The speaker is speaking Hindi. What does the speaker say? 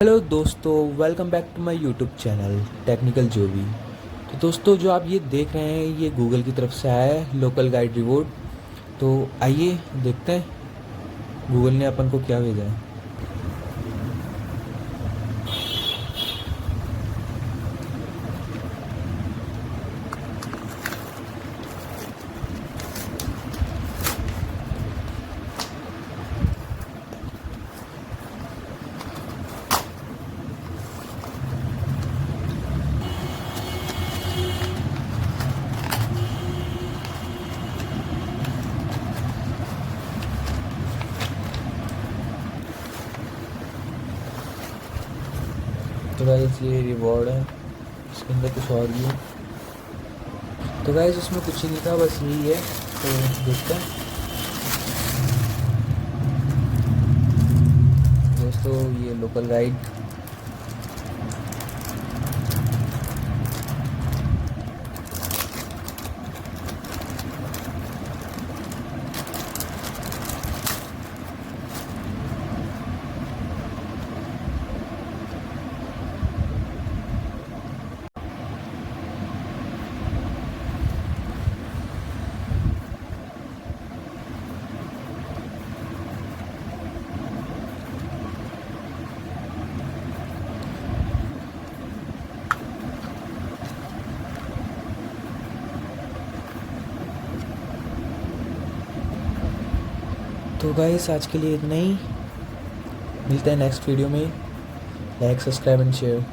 हेलो दोस्तों, welcome back to my YouTube channel technical जो भी। तो दोस्तों, जो आप ये देख रहे हैं ये गूगल की तरफ से आया है लोकल गाइड रिवॉर्ड। तो आइए देखते हैं गूगल ने अपन को क्या भेजा है। तो गाइस ये रिवॉर्ड है, इसके अंदर कुछ और भी है। तो गाइस इसमें कुछ ही नहीं था, बस यही है। तो देखते हैं दोस्तों, ये लोकल गाइड। तो गाइस आज के लिए इतना ही, मिलते हैं नेक्स्ट वीडियो में। Like, subscribe and share.